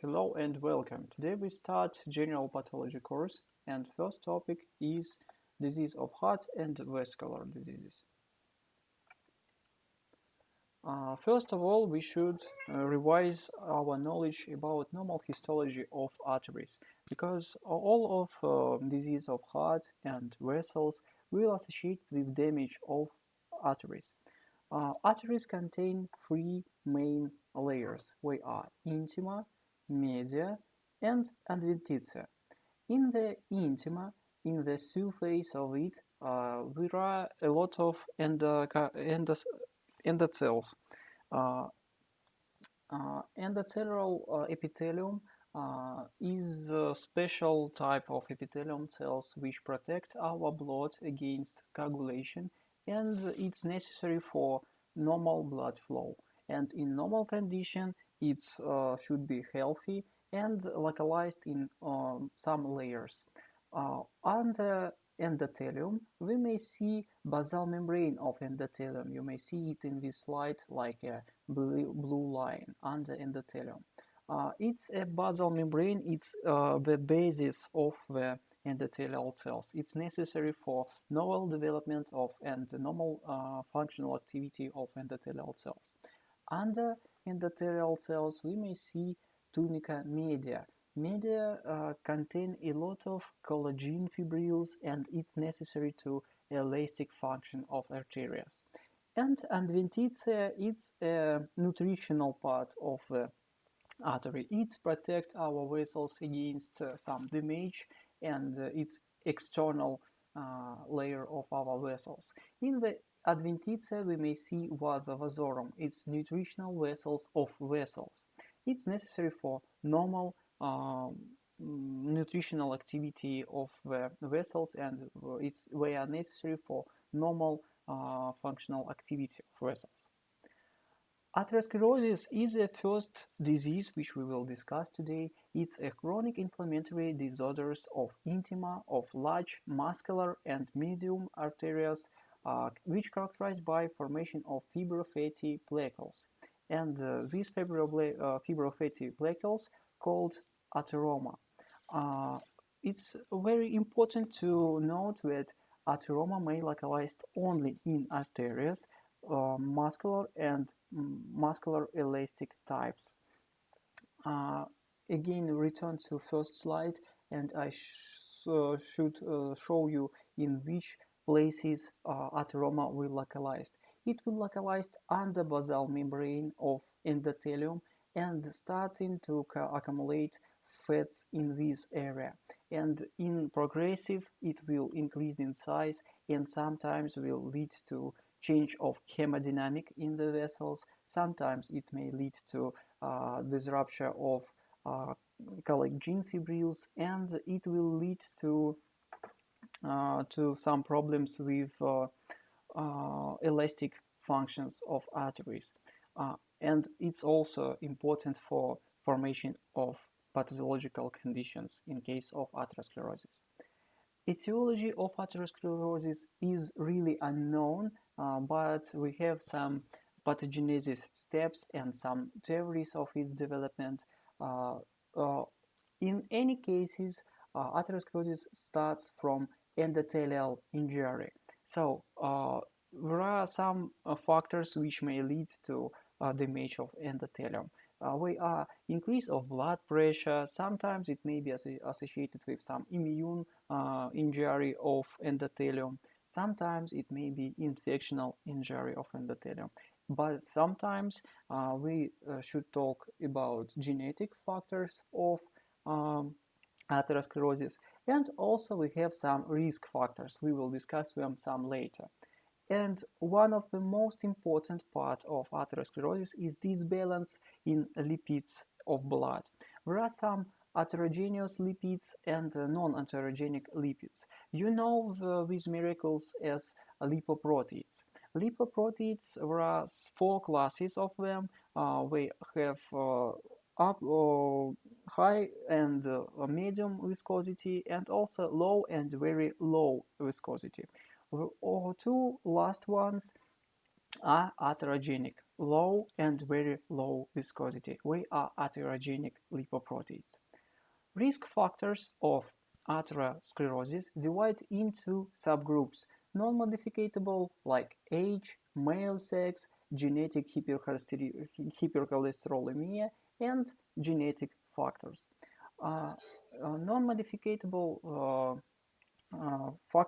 Hello and welcome. Today we start general pathology course and first topic is disease of heart and vascular diseases. First of all, we should revise our knowledge about normal histology of arteries because all of disease of heart and vessels will associate with damage of arteries. Arteries contain three main layers. They are intima, media, and adventitia. In the intima, in the surface of it, there are a lot of endothelials. Uh, Endothelial epithelium is a special type of epithelium cells which protect our blood against coagulation, and it's necessary for normal blood flow. And in normal condition, it should be healthy and localized in some layers. Under endothelium, we may see basal membrane of endothelium. You may see it in this slide like a blue line under endothelium. It's a basal membrane. It's the basis of the endothelial cells. It's necessary for normal development of and normal functional activity of endothelial cells. Under endothelial cells, we may see tunica media. Media contain a lot of collagen fibrils, and it's necessary to elastic function of arteries. And adventitia, it's a nutritional part of the artery. It protects our vessels against some damage, and it's external layer of our vessels. In the adventitia, we may see vasa vasorum. It's nutritional vessels of vessels. It's necessary for normal nutritional activity of the vessels, and they are necessary for normal functional activity of vessels. Atherosclerosis is the first disease which we will discuss today. It's a chronic inflammatory disorders of intima of large muscular and medium arteries, which characterized by formation of fibrofatty plaques. And these fibrofatty plaques called atheroma. It's very important to note that atheroma may localize only in arteries, muscular and muscular elastic types. Again, return to first slide, and I should show you in which places atheroma will localize. It will localize under basal membrane of endothelium and starting to accumulate fats in this area. And in progressive, it will increase in size and sometimes will lead to change of hemodynamic in the vessels. Sometimes it may lead to disruption of collagen fibrils, and it will lead to some problems with elastic functions of arteries. And it's also important for formation of pathological conditions in case of atherosclerosis. Etiology of atherosclerosis is really unknown, but we have some pathogenesis steps and some theories of its development. In any cases, atherosclerosis starts from endothelial injury. So there are some factors which may lead to damage of endothelium. We are increase of blood pressure. Sometimes it may be associated with some immune injury of endothelium. Sometimes it may be infectional injury of endothelium. But sometimes we should talk about genetic factors of atherosclerosis, and also we have some risk factors. We will discuss them some later. And one of the most important part of atherosclerosis is disbalance in lipids of blood. There are some atherogenious lipids and non-atherogenic lipids. You know these miracles as lipoproteins. Lipoproteins, there are four classes of them. We have high and medium viscosity, and also low and very low viscosity. Or two last ones are atherogenic. low and very low viscosity. We are atherogenic lipoproteins. Risk factors of atherosclerosis divide into subgroups: non-modificable like age, male sex, genetic hypercholesterolemia, and genetic factors. Uh, Non-modificable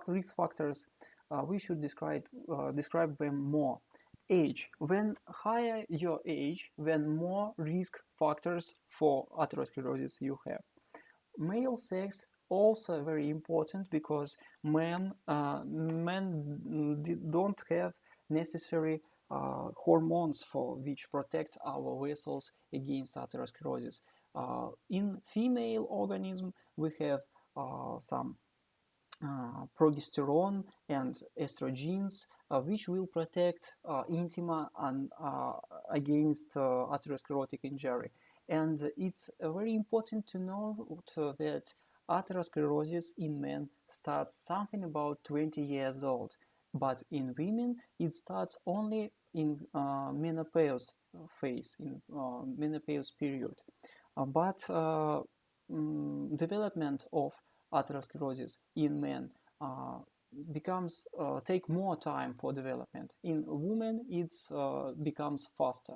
risk factors, we should describe them more. Age. When higher your age, then more risk factors for atherosclerosis you have. Male sex also very important because men don't have necessary hormones for which protect our vessels against atherosclerosis. In female organism, we have some progesterone and estrogens, which will protect intima against atherosclerotic injury. And it's very important to note that atherosclerosis in men starts something about 20 years old, but in women it starts only in menopause phase, in menopause period. But development of atherosclerosis in men uh, becomes take more time for development. In women, it becomes faster.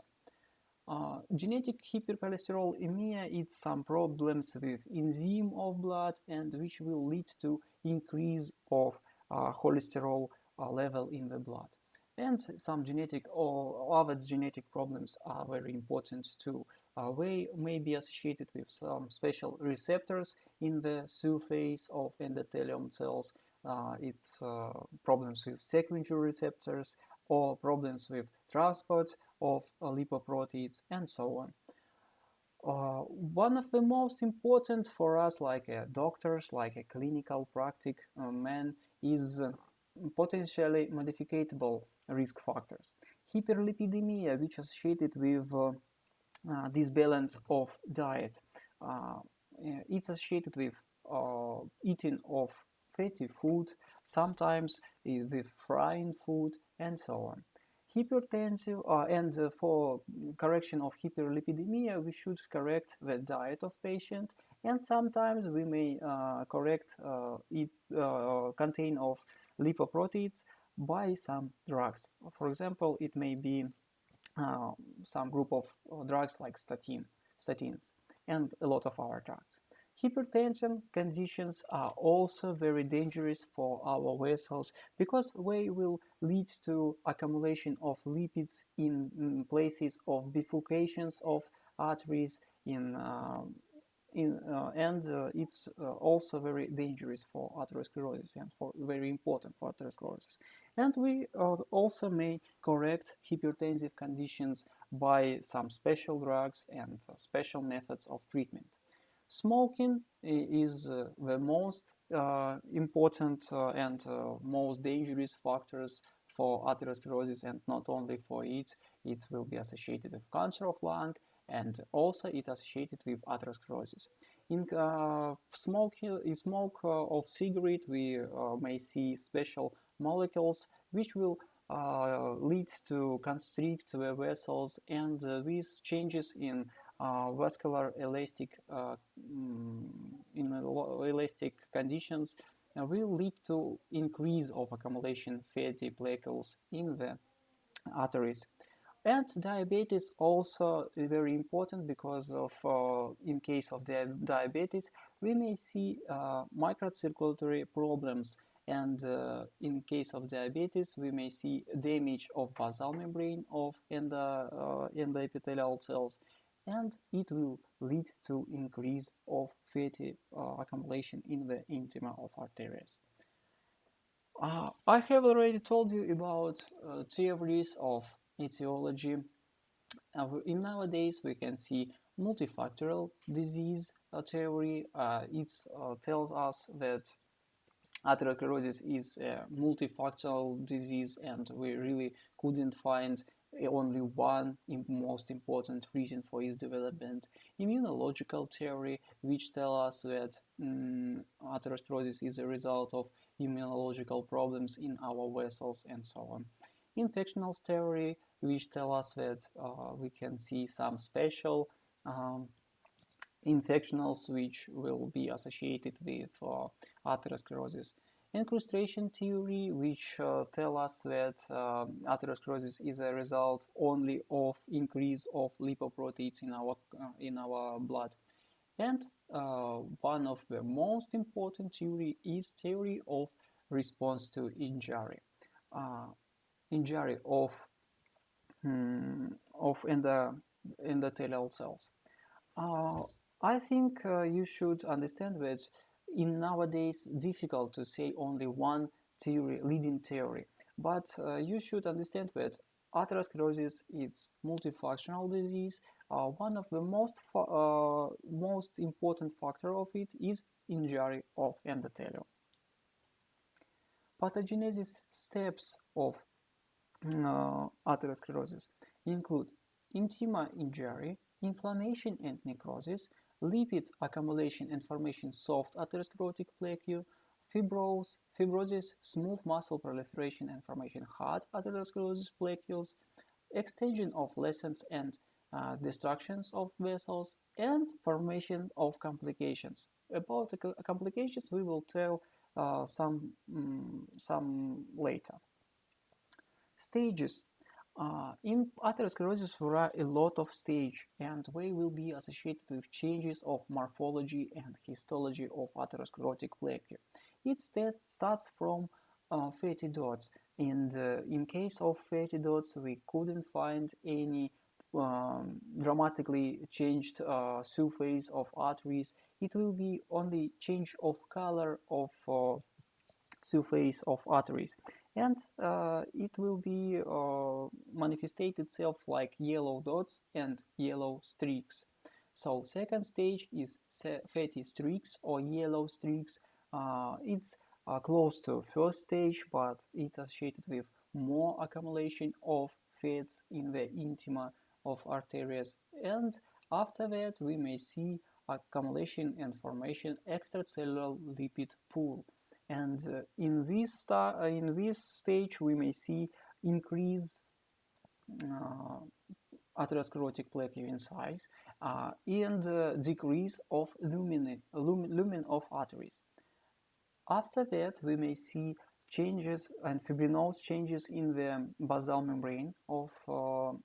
Genetic hypercholesterolemia is some problems with enzyme of blood and which will lead to increase of cholesterol level in the blood. And some genetic or other genetic problems are very important too. They may be associated with some special receptors in the surface of endothelium cells. It's problems with sequential receptors or problems with transport of lipoproteins and so on. One of the most important for us, like doctors, like a clinical practice man, is potentially modificable risk factors. Hyperlipidemia, which is associated with this balance of diet. It's associated with eating of fatty food, sometimes with frying food, and so on. Hypertensive and for correction of hyperlipidemia, we should correct the diet of patient, and sometimes we may correct it contain of lipoproteins by some drugs. For example, it may be uh, some group of drugs like statins, and a lot of our drugs. Hypertension conditions are also very dangerous for our vessels because they will lead to accumulation of lipids in places of bifurcations of arteries and it's also very dangerous for atherosclerosis and very important for atherosclerosis. And we also may correct hypertensive conditions by some special drugs and special methods of treatment. Smoking is the most important and most dangerous factors for atherosclerosis, and not only for it, it will be associated with cancer of lung and also it associated with atherosclerosis. In smoke of cigarette, we may see special molecules which will lead to constrict the vessels, and these changes in vascular elastic in elastic conditions will lead to increase of accumulation fatty plaques in the arteries. And diabetes also is very important because of in case of diabetes we may see microcirculatory problems, and in case of diabetes we may see damage of basal membrane of endoepithelial cells, and it will lead to increase of fatty accumulation in the intima of arteries. I have already told you about theories of etiology. In nowadays, we can see multifactorial disease theory. It tells us that atherosclerosis is a multifactorial disease, and we really couldn't find only one most important reason for its development. Immunological theory, which tell us that atherosclerosis is a result of immunological problems in our vessels and so on. Infectional theory, which tell us that we can see some special infections which will be associated with atherosclerosis. Incrustation theory, which tell us that atherosclerosis is a result only of increase of lipoproteins in our blood. And one of the most important theory is theory of response to injury. Injury of endothelial cells. I think you should understand that in nowadays difficult to say only one theory, leading theory, but you should understand that atherosclerosis is multifunctional disease. One of the most important factor of it is injury of endothelium. Pathogenesis steps of atherosclerosis include intima injury, inflammation and necrosis, lipid accumulation and formation soft atherosclerotic plaque, fibrosis, smooth muscle proliferation and formation hard atherosclerosis plaques, extension of lesions and destructions of vessels, and formation of complications. About the complications we will tell some later. Stages. In atherosclerosis, there are a lot of stages, and they will be associated with changes of morphology and histology of atherosclerotic plaque. It starts from fatty dots, and in case of fatty dots, we couldn't find any dramatically changed surface of arteries. It will be only change of color of surface of arteries, and it will be manifestate itself like yellow dots and yellow streaks. So second stage is fatty streaks or yellow streaks. It's close to first stage, but it's associated with more accumulation of fats in the intima of arteries, and after that we may see accumulation and formation extracellular lipid pool. And in this stage, we may see increase atherosclerotic plaque in size and decrease of lumen of arteries. After that, we may see changes and fibrinose changes in the basal membrane of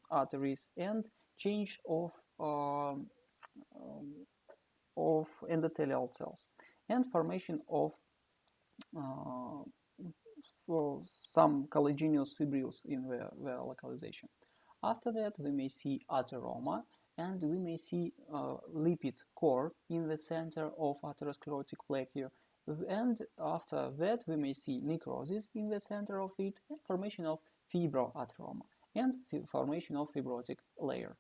arteries and change of endothelial cells and formation of some collagenous fibrils in their localization. After that, we may see atheroma, and we may see lipid core in the center of atherosclerotic plaque. And after that, we may see necrosis in the center of it and formation of fibroatheroma and formation of fibrotic layer.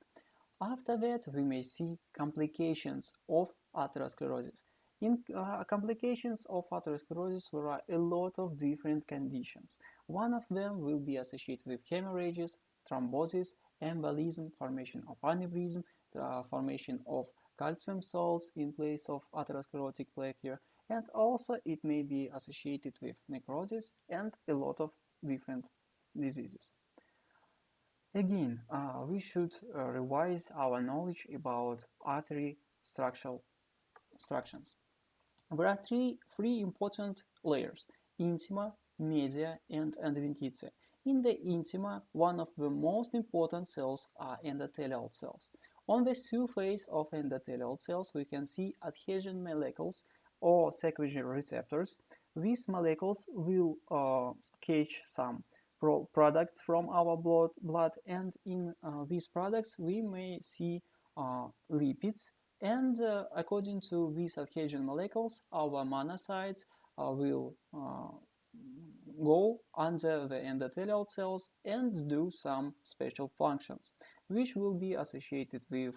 After that, we may see complications of atherosclerosis. In complications of atherosclerosis, there are a lot of different conditions. One of them will be associated with hemorrhages, thrombosis, embolism, formation of aneurysm, formation of calcium salts in place of atherosclerotic plaque, and also it may be associated with necrosis and a lot of different diseases. Again, we should revise our knowledge about artery structural structures. There are three important layers: intima, media, and adventitia. In the intima, one of the most important cells are endothelial cells. On the surface of endothelial cells, we can see adhesion molecules or sequential receptors. These molecules will catch some products from our blood, and in these products we may see lipids, and according to these adhesion molecules, our monocytes will go under the endothelial cells and do some special functions, which will be associated with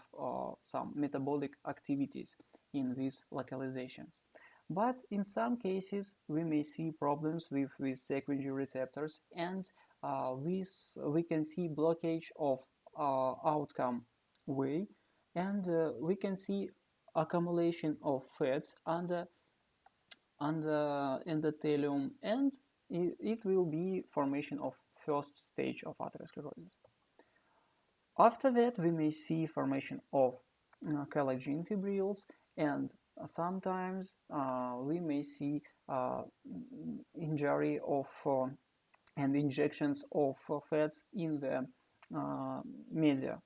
some metabolic activities in these localizations. But in some cases, we may see problems with sequential receptors, and we can see blockage of outcome way, and we can see accumulation of fats under endothelium, and it will be formation of first stage of atherosclerosis. After that, we may see formation of collagen fibrils, and sometimes we may see injury of and injections of fats in the media,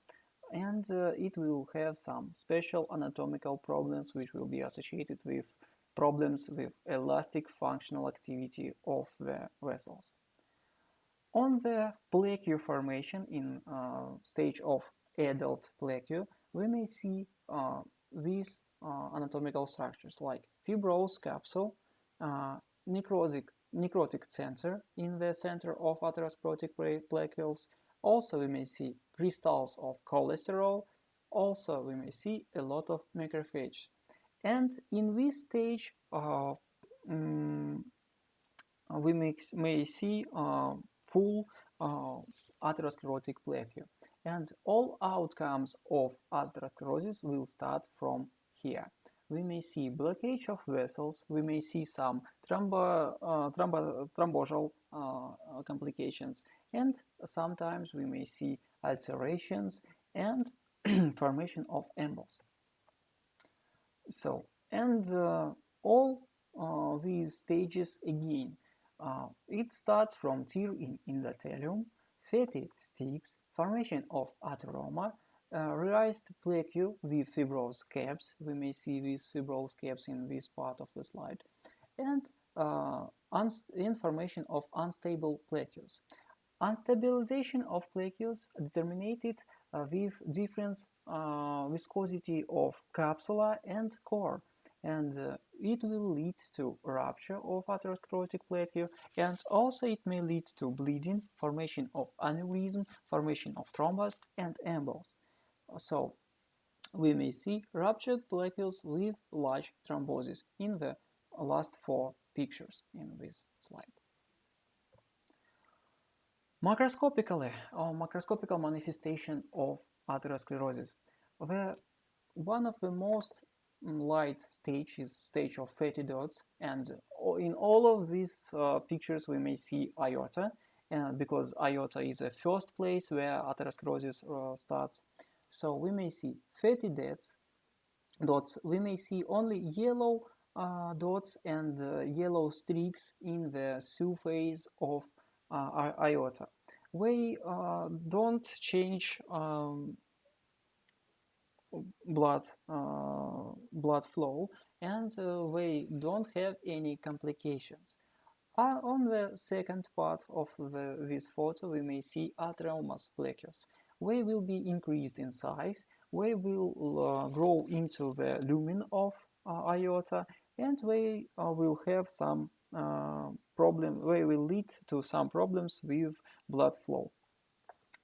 and it will have some special anatomical problems which will be associated with problems with elastic functional activity of the vessels. On the plaque formation in stage of adult plaque, we may see these anatomical structures like fibrous capsule, uh, necrotic center in the center of atherosclerotic plaques. Also, we may see crystals of cholesterol. Also, we may see a lot of macrophages. And in this stage, we may see full uh, atherosclerotic plaque. And all outcomes of atherosclerosis will start from here. We may see blockage of vessels, we may see some thrombosal complications, and sometimes we may see alterations and formation of embols. So, and all these stages again, it starts from tear in endothelium, fatty sticks, formation of atheroma, raised plaque with fibrous caps. We may see these fibrous caps in this part of the slide, and information of unstable plaques. Unstabilization of plaques determined with different viscosity of capsula and core, and it will lead to rupture of atherosclerotic plaque, and also it may lead to bleeding, formation of aneurysm, formation of thrombus and embols. So we may see ruptured plaques with large thrombosis in the last four pictures in this slide. Macroscopically, or macroscopical manifestation of atherosclerosis. One of the most light stage is stage of fatty dots, and in all of these pictures we may see aorta, because aorta is the first place where atherosclerosis starts. So we may see fatty dots. We may see only yellow dots and yellow streaks in the surface of aorta. We don't change blood flow, and we don't have any complications. On the second part of this photo, we may see atheromas plaques. They will be increased in size, they will grow into the lumen of aorta, and they will have some they will lead to some problems with blood flow.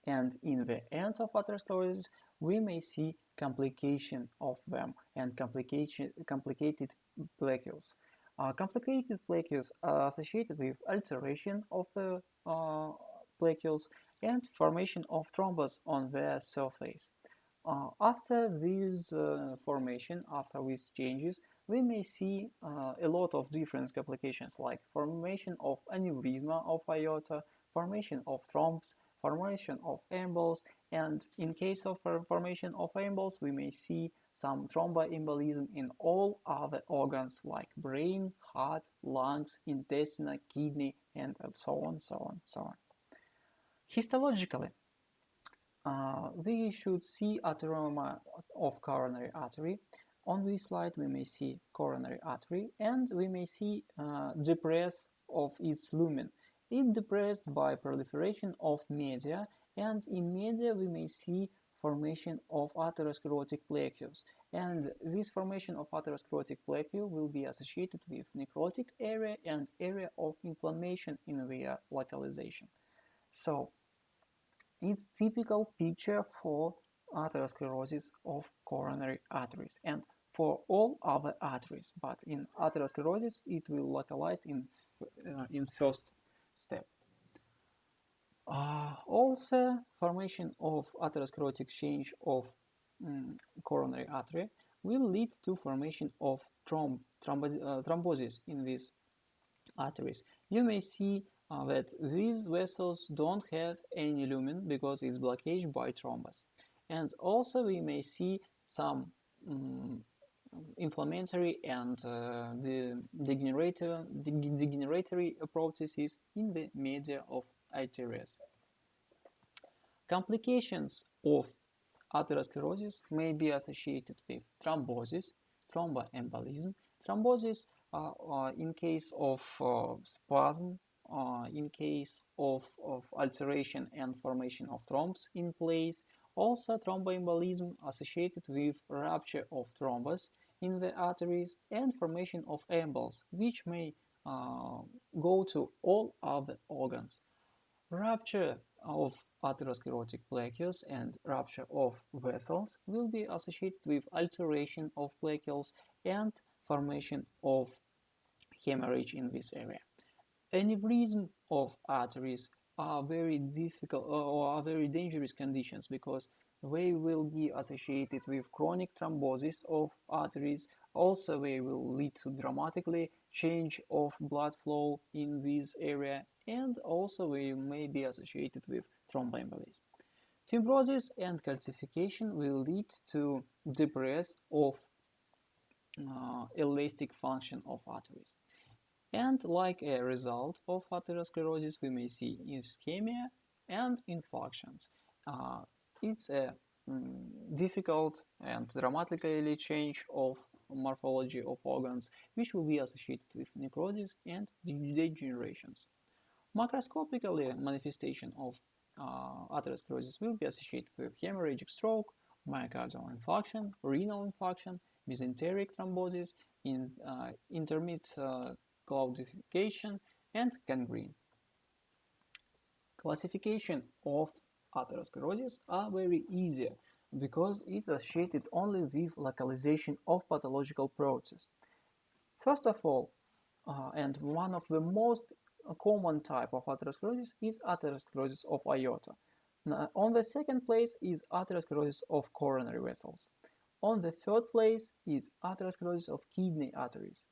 And in the end of atherosclerosis, we may see complication of them and complicated plaques. Complicated plaques are associated with alteration of the plaques and formation of thrombus on their surface. After this formation, after these changes, we may see a lot of different complications like formation of aneurysma of aorta, formation of thrombosis, formation of embols, and in case of formation of embols, we may see some thromboembolism in all other organs like brain, heart, lungs, intestine, kidney, and so on, so on, so on. Histologically, we should see atheroma of coronary artery. On this slide, we may see coronary artery, and we may see depress of its lumen. It depressed by proliferation of media, and in media we may see formation of atherosclerotic plaques. And this formation of atherosclerotic plaque will be associated with necrotic area and area of inflammation in their localization. So it's typical picture for atherosclerosis of coronary arteries and for all other arteries, but in atherosclerosis it will localize in first step. Also, formation of atherosclerotic change of coronary artery will lead to formation of thrombosis in these arteries. You may see that these vessels don't have any lumen because it's blockaged by thrombus. And also we may see some inflammatory and the degeneratory processes in the media of arteries. Complications of atherosclerosis may be associated with thrombosis, thromboembolism. Thrombosis in case of spasm, in case of alteration and formation of thrombosis in place. Also, thromboembolism associated with rupture of thrombus in the arteries and formation of embols, which may go to all other organs. Rupture of atherosclerotic plaques and rupture of vessels will be associated with alteration of plaques and formation of hemorrhage in this area. Aneurysm of arteries are very difficult or are very dangerous conditions because they will be associated with chronic thrombosis of arteries. Also, they will lead to dramatically change of blood flow in this area, and also they may be associated with thromboembolism. Fibrosis and calcification will lead to depress of elastic function of arteries. And like a result of atherosclerosis, we may see ischemia and infarctions. It's a difficult and dramatically change of morphology of organs, which will be associated with necrosis and degenerations. Macroscopically, manifestation of atherosclerosis will be associated with hemorrhagic stroke, myocardial infarction, renal infarction, mesenteric thrombosis, intermittent claudication, and gangrene. Classification of atherosclerosis are very easy because it's associated only with localization of pathological process. First of all, and one of the most common type of atherosclerosis is atherosclerosis of aorta. Now, on the second place is atherosclerosis of coronary vessels. On the third place is atherosclerosis of kidney arteries.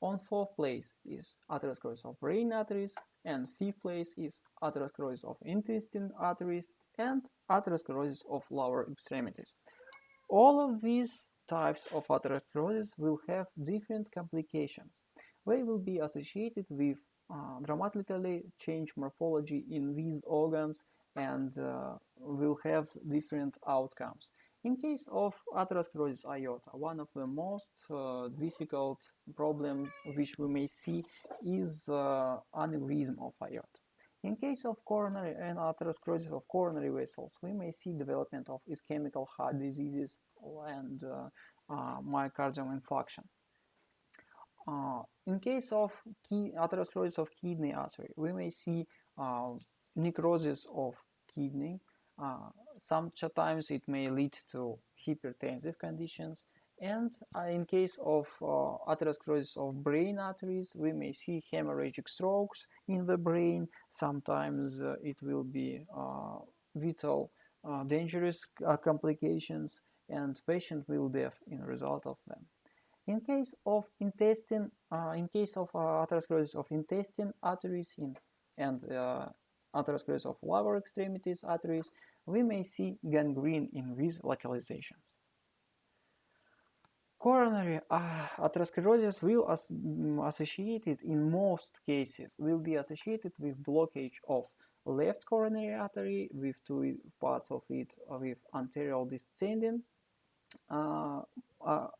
On fourth place is atherosclerosis of brain arteries, and fifth place is atherosclerosis of intestine arteries and atherosclerosis of lower extremities. All of these types of atherosclerosis will have different complications. They will be associated with dramatically changed morphology in these organs and will have different outcomes. In case of atherosclerosis aorta, one of the most difficult problems which we may see is aneurysm of aorta. In case of coronary and atherosclerosis of coronary vessels, we may see development of ischemic heart diseases and myocardial infarction. In case of atherosclerosis of kidney artery, we may see necrosis of kidney. Sometimes it may lead to hypertensive conditions, and in case of atherosclerosis of brain arteries, we may see hemorrhagic strokes in the brain. Sometimes it will be vital dangerous complications, and patient will die in result of them. In case of atherosclerosis of intestine arteries and atherosclerosis of lower extremities arteries, we may see gangrene in these localizations. Coronary atherosclerosis will associated in most cases will be associated with blockage of left coronary artery with two parts of it with anterior descending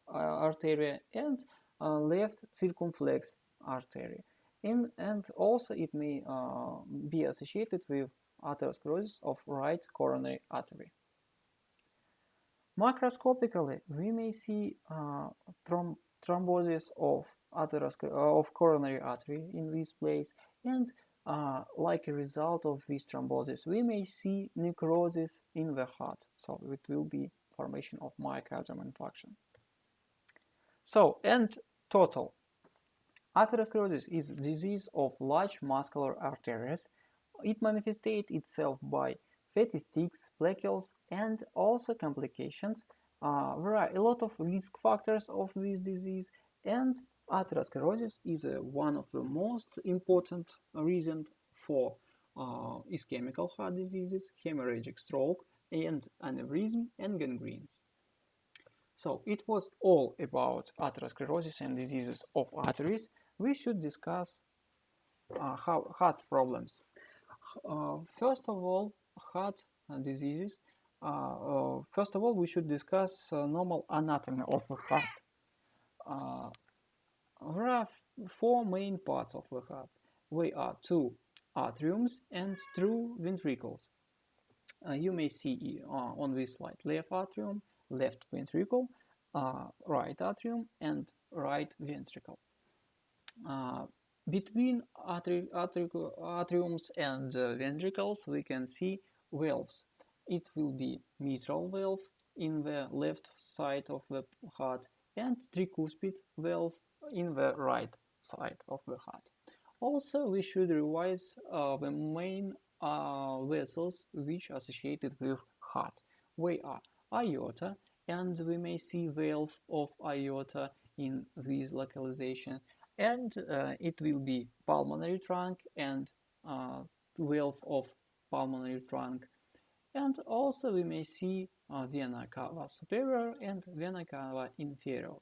artery and left circumflex artery. And also it may be associated with atherosclerosis of right coronary artery. Macroscopically, we may see thrombosis of coronary artery in this place, and like a result of this thrombosis, we may see necrosis in the heart. So it will be formation of myocardial infarction. So, and total. Atherosclerosis is disease of large muscular arteries. It manifests itself by fatty sticks, plaques, and also complications. There are a lot of risk factors of this disease, and atherosclerosis is one of the most important reasons for ischemic heart diseases, hemorrhagic stroke, and aneurysm and gangrenes. So it was all about atherosclerosis and diseases of arteries. We should discuss heart problems. First of all, heart diseases. First of all, we should discuss normal anatomy of the heart. There are four main parts of the heart. We are two atriums and two ventricles. You may see on this slide left atrium, left ventricle, right atrium, and right ventricle. Between atriums and ventricles, we can see valves. It will be mitral valve in the left side of the heart and tricuspid valve in the right side of the heart. Also, we should revise the main vessels which are associated with heart. We are aorta, and we may see valve of aorta in this localization, and it will be pulmonary trunk and valve of pulmonary trunk. And also we may see vena cava superior and vena cava inferior.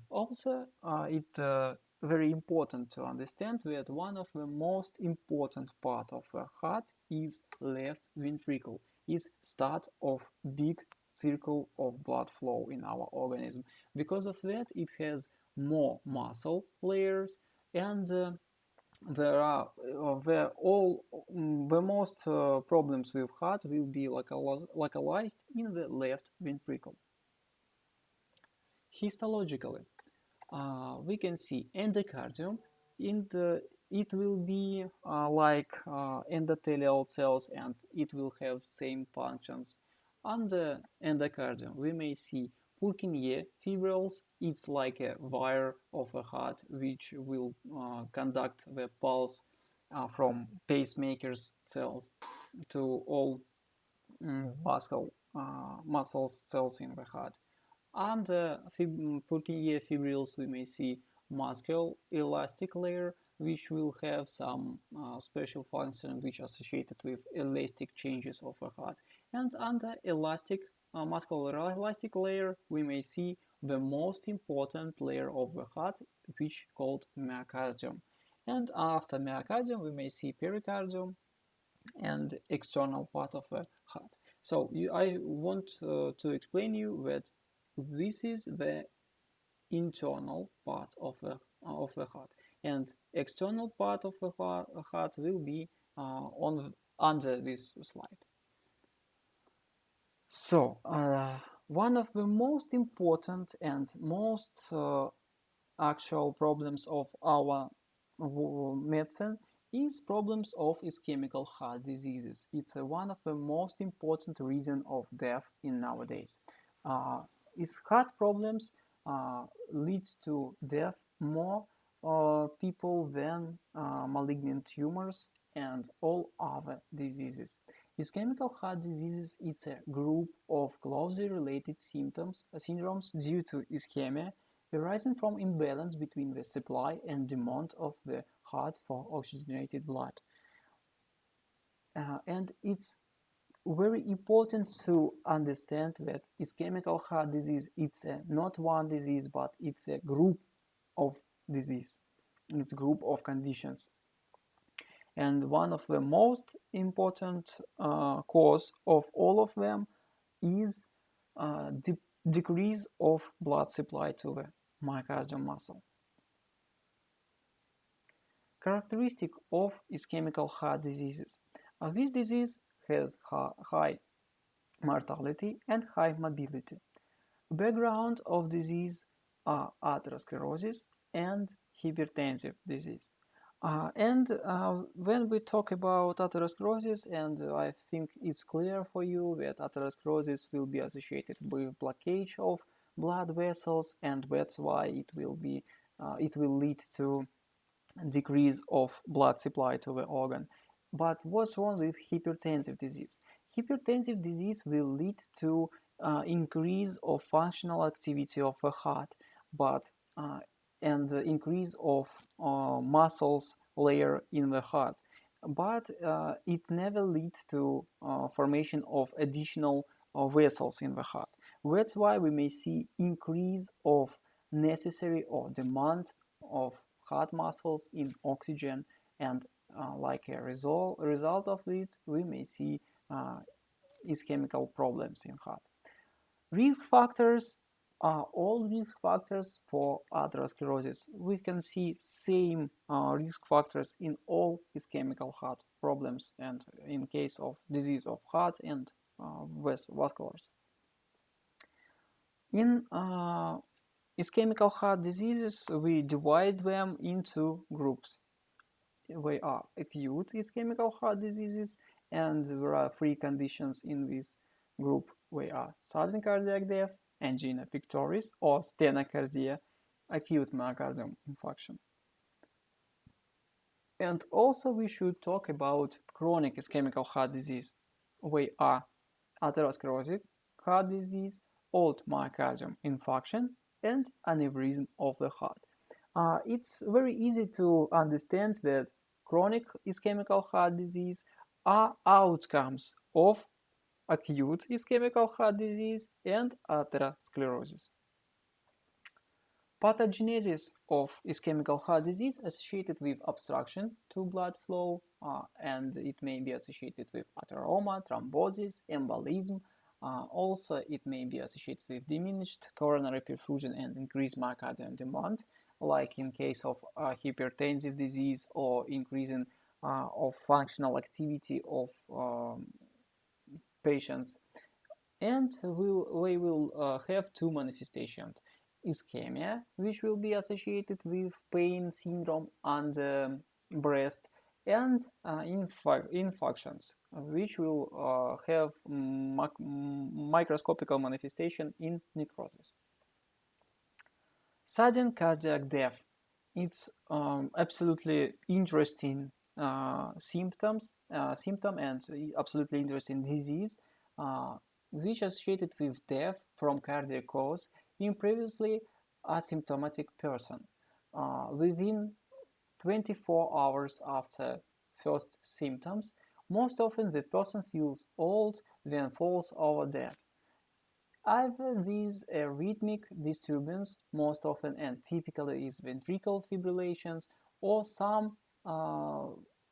Also, it's very important to understand that one of the most important part of the heart is left ventricle, is start of big circle of blood flow in our organism. Because of that, it has more muscle layers, and there are the most problems with heart will be localized in the left ventricle. Histologically, we can see endocardium. It will be like endothelial cells, and it will have same functions. Under endocardium, we may see Purkinje fibrils. It's like a wire of a heart which will conduct the pulse from pacemakers cells to all muscle cells in the heart. Under Purkinje fibrils, we may see muscle elastic layer, which will have some special function which are associated with elastic changes of the heart. And under elastic muscular elastic layer, we may see the most important layer of the heart, which called myocardium. And after myocardium, we may see pericardium and external part of the heart. So I want to explain you that this is the internal part of the heart, and external part of the heart will be under this slide. So one of the most important and most actual problems of our medicine is problems of ischemical heart diseases. It's one of the most important reason of death in nowadays. Is heart problems leads to death more people than malignant tumors and all other diseases. Ischemical heart diseases, it's a group of closely related syndromes due to ischemia arising from imbalance between the supply and demand of the heart for oxygenated blood. And it's very important to understand that ischemical heart disease, it's not one disease, but it's a group of disease. It's a group of conditions. And one of the most important cause of all of them is decrease of blood supply to the myocardial muscle. Characteristic of ischemical heart diseases. This disease has high mortality and high mobility. Background of disease are atherosclerosis and hypertensive disease. When we talk about atherosclerosis, and I think it's clear for you that atherosclerosis will be associated with blockage of blood vessels, and that's why it will lead to decrease of blood supply to the organ. But what's wrong with hypertensive disease? Hypertensive disease will lead to increase of functional activity of the heart, and increase of muscles layer in the heart. but it never leads to formation of additional vessels in the heart. That's why we may see increase of necessary or demand of heart muscles in oxygen, and like a result of it, we may see ischemical problems in heart. Risk factors are all risk factors for atherosclerosis. We can see same risk factors in all ischemical heart problems and in case of disease of heart and vasculars. In ischemical heart diseases, we divide them into groups. They are acute ischemical heart diseases, and there are three conditions in this group. They are sudden cardiac death, angina pectoris, or stenocardia, acute myocardium infarction. And also we should talk about chronic ischemical heart disease. They are atherosclerotic heart disease, old myocardium infarction, and aneurysm of the heart. It's very easy to understand that chronic ischemical heart disease are outcomes of acute ischemical heart disease and atherosclerosis. Pathogenesis of ischemical heart disease associated with obstruction to blood flow, and it may be associated with atheroma, thrombosis, embolism. Also, it may be associated with diminished coronary perfusion and increased myocardial demand, like in case of hypertensive disease or increasing of functional activity of patients. And we will have two manifestations: ischemia, which will be associated with pain syndrome on the breast, and infarctions, which will have microscopical manifestation in necrosis. Sudden cardiac death. It's absolutely interesting symptom and absolutely interesting disease, which associated with death from cardiac cause in previously asymptomatic person. Within 24 hours after first symptoms, most often the person feels old, then falls over dead. Either these rhythmic disturbance, most often and typically is ventricular fibrillations, or some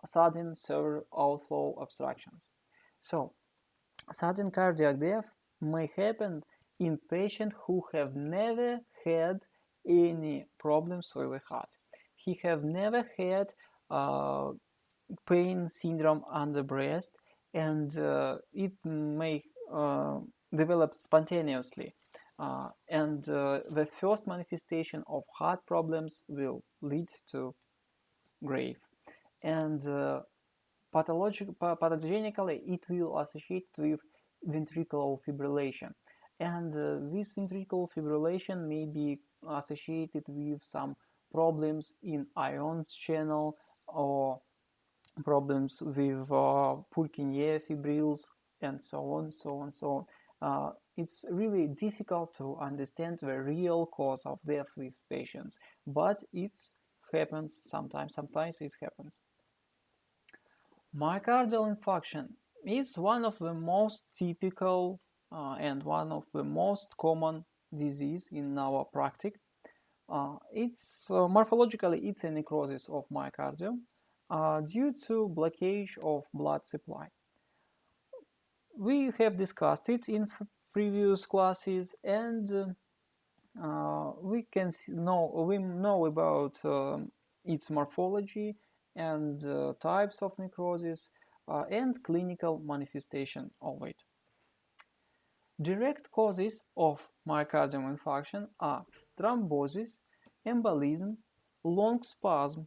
sudden severe outflow obstructions. So, sudden cardiac death may happen in patients who have never had any problems with the heart. He have never had pain syndrome on the breast, and it may develop spontaneously. And the first manifestation of heart problems will lead to grave. And pathogenically, it will associate with ventricular fibrillation. And this ventricular fibrillation may be associated with some problems in ions channel or problems with Purkinje fibrils and so on, so on, so on. It's really difficult to understand the real cause of death with patients, but it happens sometimes. Sometimes it happens. Myocardial infarction is one of the most typical and one of the most common disease in our practice. It's morphologically it's a necrosis of myocardium due to blockage of blood supply. We have discussed it in previous classes, and we know about its morphology and types of necrosis and clinical manifestation of it. Direct causes of myocardial infarction are thrombosis, embolism, long spasm.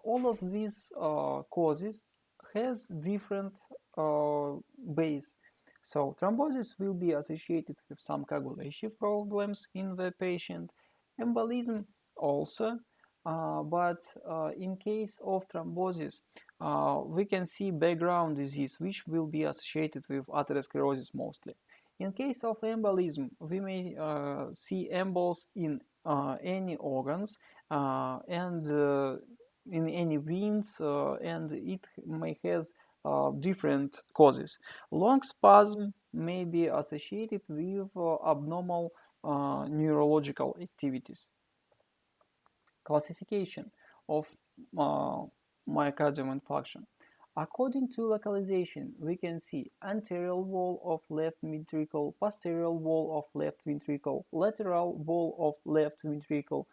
All of these causes has different base. So thrombosis will be associated with some coagulation problems in the patient, embolism also, but in case of thrombosis, we can see background disease, which will be associated with atherosclerosis mostly. In case of embolism, we may see embols in any organs, and in any wounds, and it may has different causes. Long spasm may be associated with abnormal neurological activities. Classification of myocardial infarction. According to localization, we can see anterior wall of left ventricle, posterior wall of left ventricle, lateral wall of left ventricle,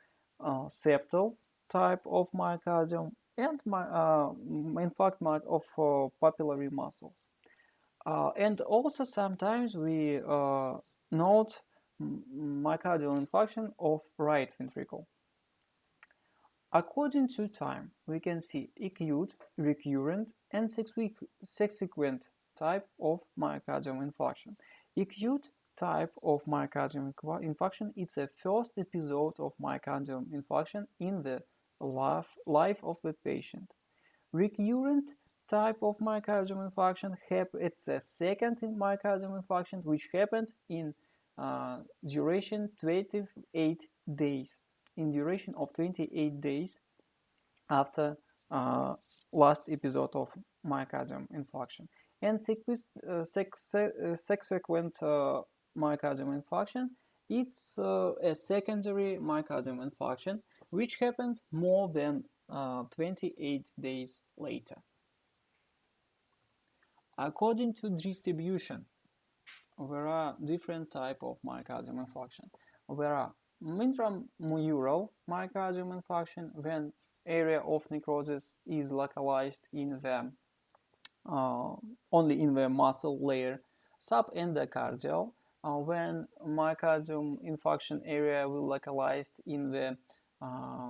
septal type of myocardium, and infarct of papillary muscles. And also sometimes we note myocardial infarction of right ventricle. According to time, we can see acute, recurrent, and subsequent type of myocardial infarction. Acute type of myocardial infarction is a first episode of myocardial infarction in the life of the patient. Recurrent type of myocardial infarction it's a second myocardial infarction which happened in duration 28 days. In duration of 28 days after last episode of myocardial infarction. And subsequent myocardial infarction, it's a secondary myocardial infarction which happened more than 28 days later. According to distribution, there are different types of myocardial infarction. There are intramural myocardial infarction when area of necrosis is localized in the only in the muscle layer. Subendocardial, when myocardium infarction area will localized in the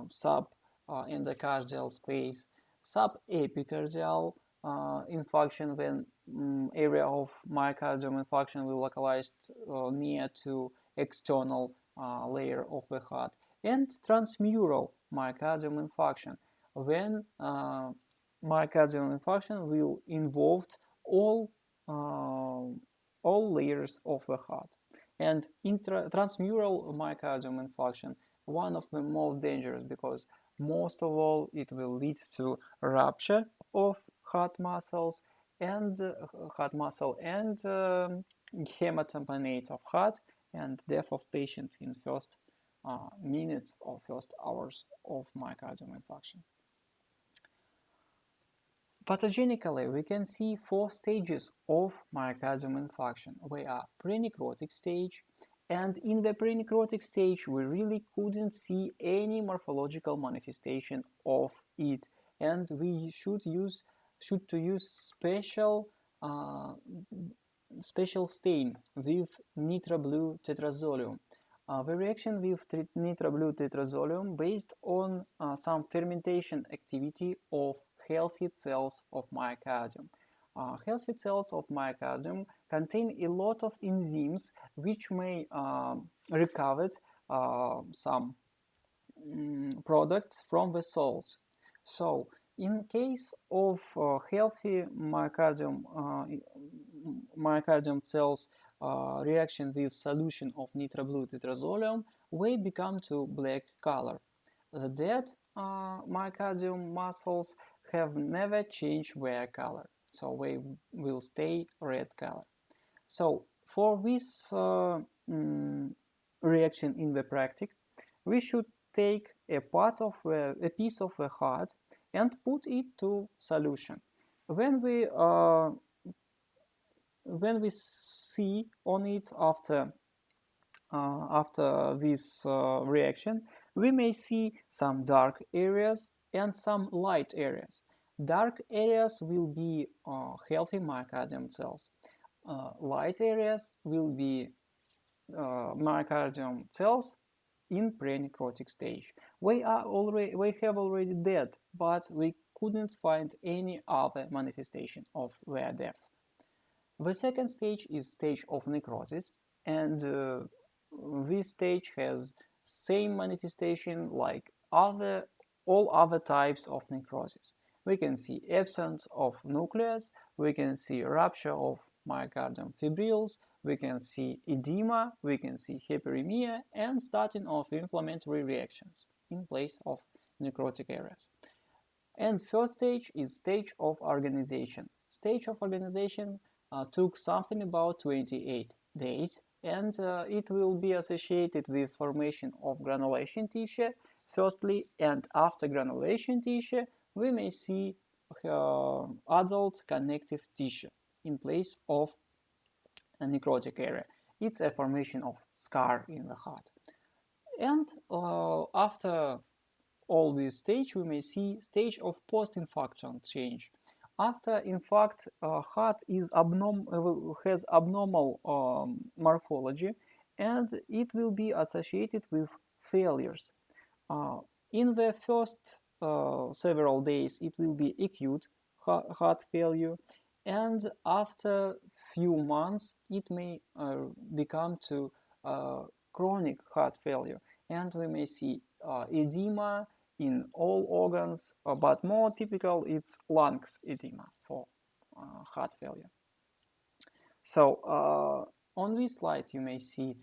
subendocardial space. Subepicardial infarction, when area of myocardium infarction will localized near to external layer of the heart. And transmural myocardium infarction, when myocardial infarction will involve all all layers of the heart. And transmural myocardial infarction, one of the most dangerous, because most of all it will lead to rupture of heart muscles and heart muscle and hematamponate of heart and death of patient in first minutes or first hours of myocardial infarction. Pathogenically, we can see four stages of myocardial infarction. We are pre-necrotic stage, and in the pre-necrotic stage, we really couldn't see any morphological manifestation of it, and we should use special special stain with nitroblue tetrazolium. The reaction with nitroblue tetrazolium based on some fermentation activity of healthy cells of myocardium. Healthy cells of myocardium contain a lot of enzymes which may recover some products from the salts. So, in case of healthy myocardium cells reaction with solution of nitroblue tetrazolium, they become to black color. The dead myocardium muscles have never changed their color, so they will stay red color. So for this reaction in the practice, we should take a piece of the heart and put it to solution. When we see on it after this reaction, we may see some dark areas and some light areas. Dark areas will be healthy myocardium cells. Light areas will be myocardium cells in pre-necrotic stage. We have already dead, but we couldn't find any other manifestation of their death. The second stage is stage of necrosis, and this stage has same manifestation like all other types of necrosis. We can see absence of nucleus, we can see rupture of myocardium fibrils, we can see edema, we can see hyperemia, and starting of inflammatory reactions in place of necrotic areas. And first stage is stage of organization. Stage of organization took something about 28 days, and it will be associated with formation of granulation tissue firstly, and after granulation tissue we may see adult connective tissue in place of a necrotic area. It's a formation of scar in the heart. And after all this stage, we may see stage of post-infarction change. After infarct, heart has abnormal morphology, and it will be associated with failures. Uh, in the first several days, it will be acute heart failure, and after few months, it may become to chronic heart failure, and we may see edema in all organs, but more typical it's lungs edema for heart failure. So on this slide you may see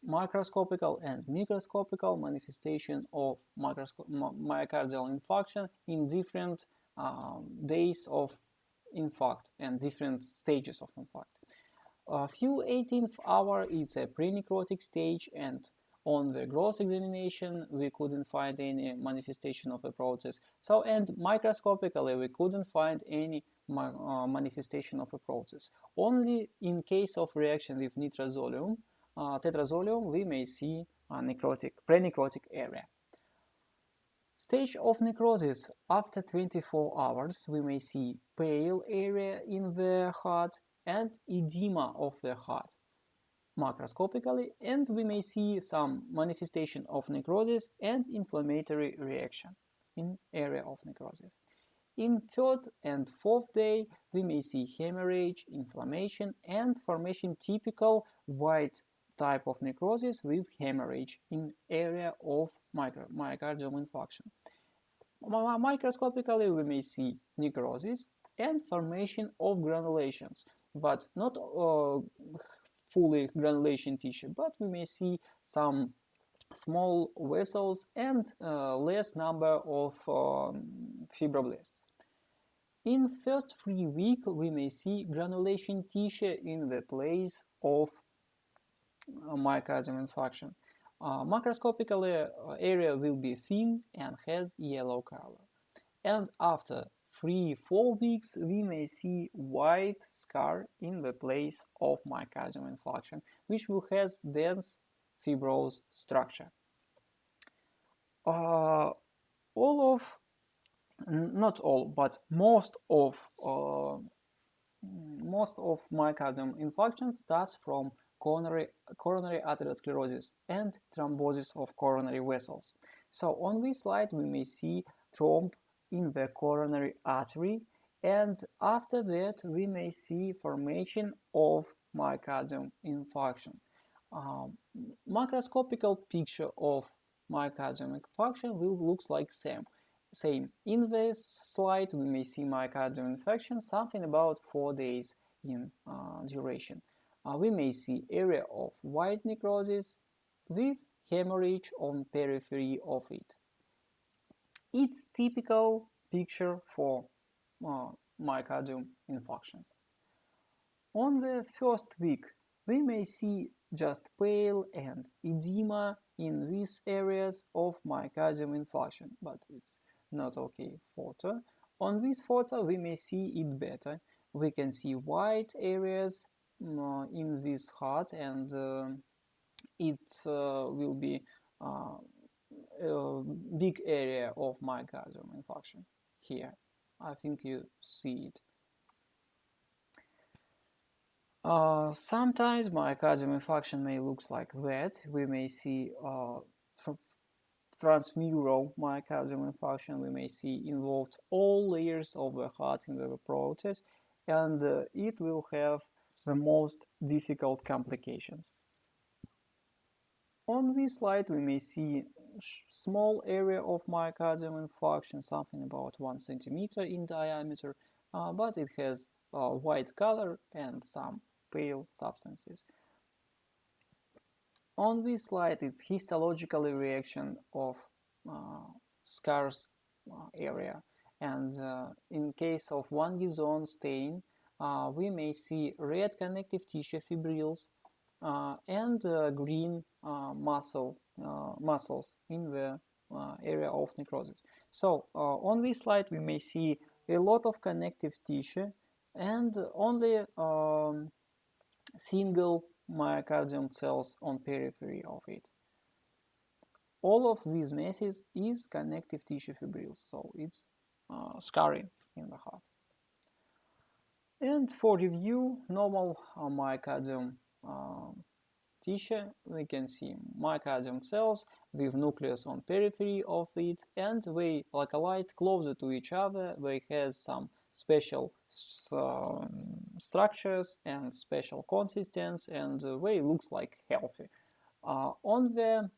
microscopical and microscopical manifestation of myocardial infarction in different days of infarct and different stages of infarct. A few 18th hour is a pre-necrotic stage, and on the gross examination we couldn't find any manifestation of a process. So, and microscopically we couldn't find any manifestation of a process. Only in case of reaction with nitrazolium, tetrazolium, we may see a pre-necrotic area. Stage of necrosis. After 24 hours, we may see pale area in the heart and edema of the heart macroscopically, and we may see some manifestation of necrosis and inflammatory reaction in area of necrosis. In third and fourth day, we may see hemorrhage, inflammation, and formation typical white type of necrosis with hemorrhage in area of myocardial infarction. Microscopically, we may see necrosis and formation of granulations, but not fully granulation tissue, but we may see some small vessels and less number of fibroblasts. In first 3 weeks, we may see granulation tissue in the place of myocardial infarction. Macroscopically, area will be thin and has yellow color. And after 3-4 weeks, we may see white scar in the place of myocardial infarction, which will have dense fibrous structure. Not all, but most of myocardial infarction starts from coronary atherosclerosis and thrombosis of coronary vessels. So on this slide we may see thromb in the coronary artery, and after that we may see formation of myocardial infarction. Macroscopical picture of myocardial infarction will look like same. In this slide we may see myocardial infarction something about 4 days in duration. We may see area of white necrosis with hemorrhage on periphery of it. It's typical picture for myocardial infarction. On the first week, we may see just pale and edema in these areas of myocardial infarction, but it's not okay photo. On this photo, we may see it better. We can see white areas in this heart, and it will be a big area of myocardial infarction here. I think you see it. Sometimes myocardial infarction may look like that. We may see transmural myocardial infarction. We may see involved all layers of the heart in the process, and it will have the most difficult complications. On this slide, we may see small area of myocardial infarction, something about 1 centimeter in diameter, but it has white color and some pale substances. On this slide, it's histological reaction of scars area, And in case of Van Gizon stain, we may see red connective tissue fibrils and green muscles in the area of necrosis. So on this slide we may see a lot of connective tissue and only single myocardium cells on periphery of it. All of these masses is connective tissue fibrils, so it's scarring in the heart. And for review, normal myocardium tissue, we can see myocardium cells with nucleus on periphery of it, and they localized closer to each other. They have some special structures and special consistency, and they looks like healthy. On the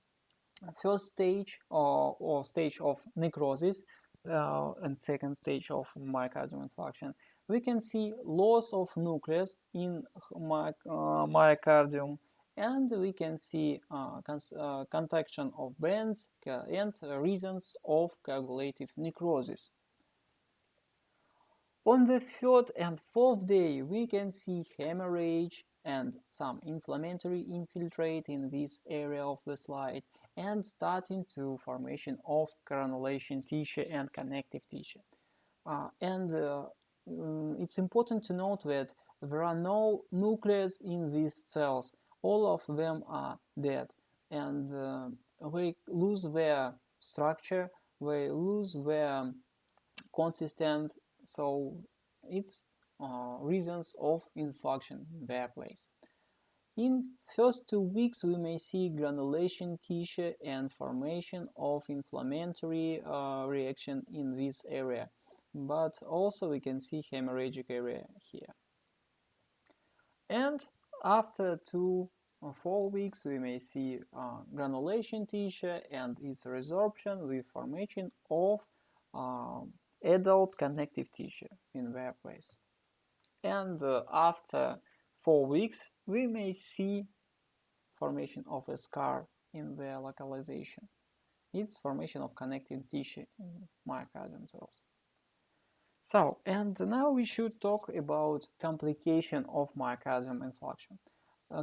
first stage or stage of necrosis and second stage of myocardium infarction, we can see loss of nucleus in myocardium, and we can see contraction of bands and reasons of coagulative necrosis. On the third and fourth day, we can see hemorrhage and some inflammatory infiltrate in this area of the slide, and starting to formation of granulation tissue and connective tissue. It's important to note that there are no nucleus in these cells. All of them are dead, and they lose their structure, they lose their consistent, so it's reasons of infarction in their place. In first 2 weeks, we may see granulation tissue and formation of inflammatory reaction in this area, but also we can see hemorrhagic area here. And after 2 or 4 weeks, we may see granulation tissue and its resorption with formation of adult connective tissue in their place. And after 4 weeks, we may see formation of a scar in their localization. It's formation of connective tissue in myocardium cells. So, and now we should talk about complication of myocardium infarction.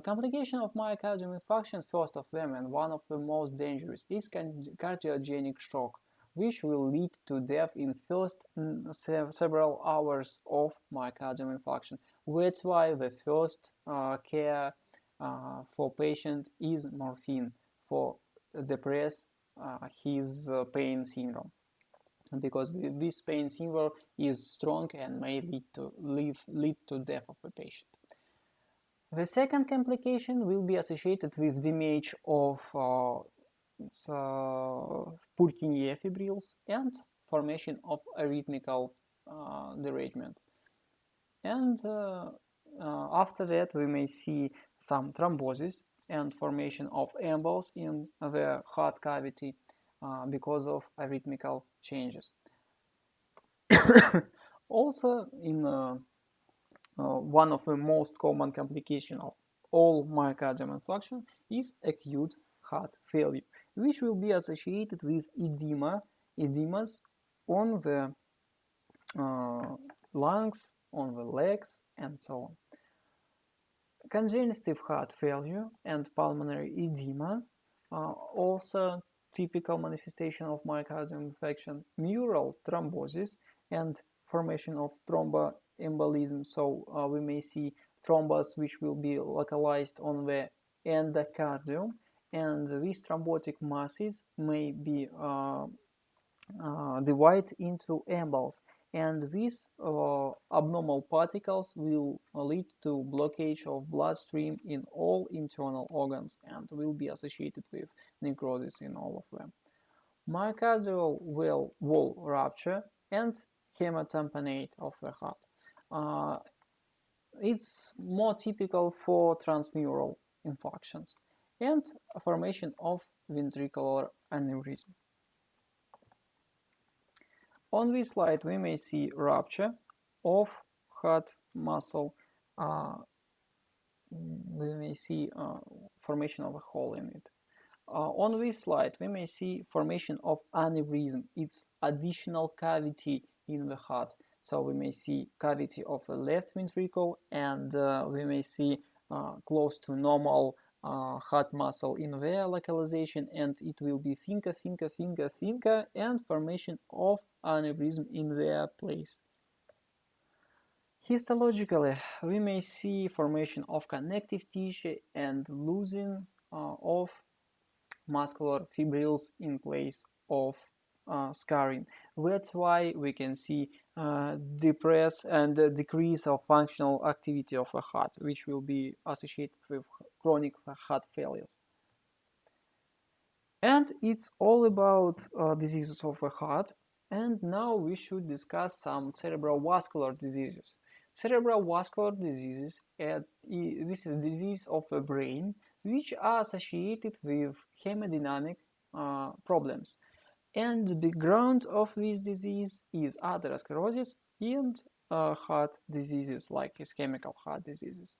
Complication of myocardium infarction, first of them and one of the most dangerous, is cardiogenic shock, which will lead to death in first several hours of myocardium infarction. That's why the first care for patient is morphine for depress his pain syndrome, because this pain syndrome is strong and may lead to death of the patient. The second complication will be associated with damage of Purkinje fibrils and formation of arrhythmical derangement. And after that, we may see some thrombosis and formation of embols in the heart cavity because of arrhythmical changes. Also, in one of the most common complications of all myocardium infarction is acute heart failure, which will be associated with edemas on the lungs, on the legs, and so on. Congestive heart failure and pulmonary edema are also typical manifestation of myocardium infarction. Mural thrombosis and formation of thromboembolism. So we may see thrombus which will be localized on the endocardium, and these thrombotic masses may be divided into embols, and these abnormal particles will lead to blockage of bloodstream in all internal organs and will be associated with necrosis in all of them. Myocardial wall rupture and hematamponate of the heart. It's more typical for transmural infarctions and formation of ventricular aneurysm. On this slide, we may see rupture of heart muscle. We may see formation of a hole in it. On this slide, we may see formation of aneurysm. It's additional cavity in the heart. So we may see cavity of the left ventricle, and we may see close to normal heart muscle in their localization, and it will be thinner, and formation of aneurysm in their place. Histologically, we may see formation of connective tissue and losing of muscular fibrils in place of scarring. That's why we can see depress and decrease of functional activity of a heart, which will be associated with chronic heart failures. And it's all about diseases of the heart. And now we should discuss some cerebrovascular diseases. Cerebrovascular diseases, this is disease of the brain, which are associated with hemodynamic problems. And the background of this disease is atherosclerosis and heart diseases like ischemic heart diseases.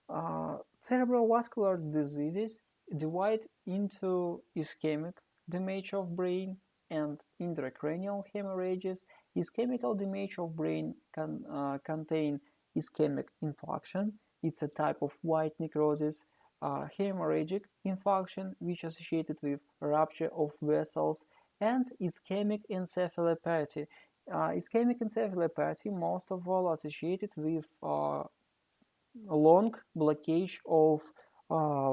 Cerebrovascular diseases divide into ischemic damage of brain and intracranial hemorrhages. Ischemic damage of brain can contain ischemic infarction. It's a type of white necrosis. Hemorrhagic infarction, which is associated with rupture of vessels, and ischemic encephalopathy. Ischemic encephalopathy, most of all, associated with long blockage of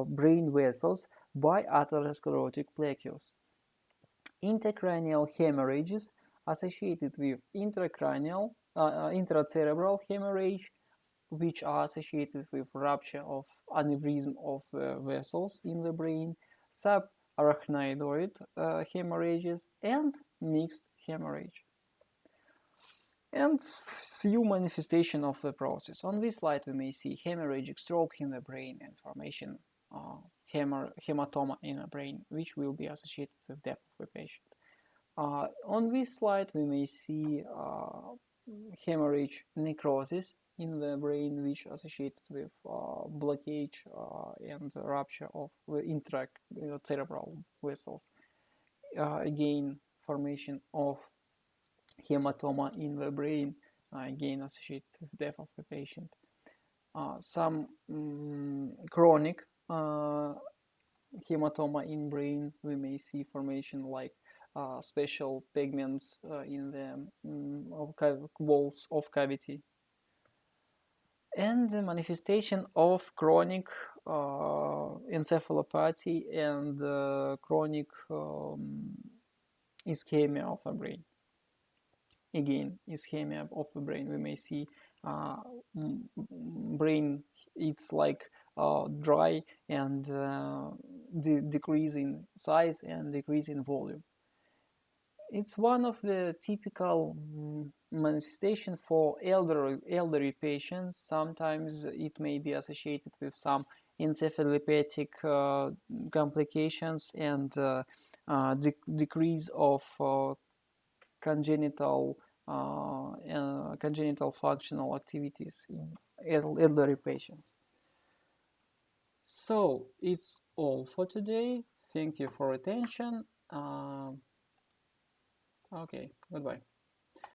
brain vessels by atherosclerotic plaques. Intracranial hemorrhages associated with intracerebral hemorrhage, which are associated with rupture of aneurysm of vessels in the brain, subarachnoid hemorrhages, and mixed hemorrhage. And few manifestation of the process. On this slide we may see hemorrhagic stroke in the brain and formation hematoma in the brain, which will be associated with death of the patient. On this slide we may see hemorrhage necrosis in the brain, which is associated with blockage and rupture of the intracerebral vessels. Again, formation of hematoma in the brain, again associated with death of the patient. Some chronic hematoma in brain, we may see formation like special pigments in the walls of cavity. And the manifestation of chronic encephalopathy and chronic ischemia of the brain. Again, ischemia of the brain, we may see brain, it's like dry and decrease in size and decrease in volume. It's one of the typical manifestation for elderly patients. Sometimes it may be associated with some encephalopathic complications and decrease of congenital functional activities in elderly patients. So it's all for today. Thank you for attention. Okay, goodbye.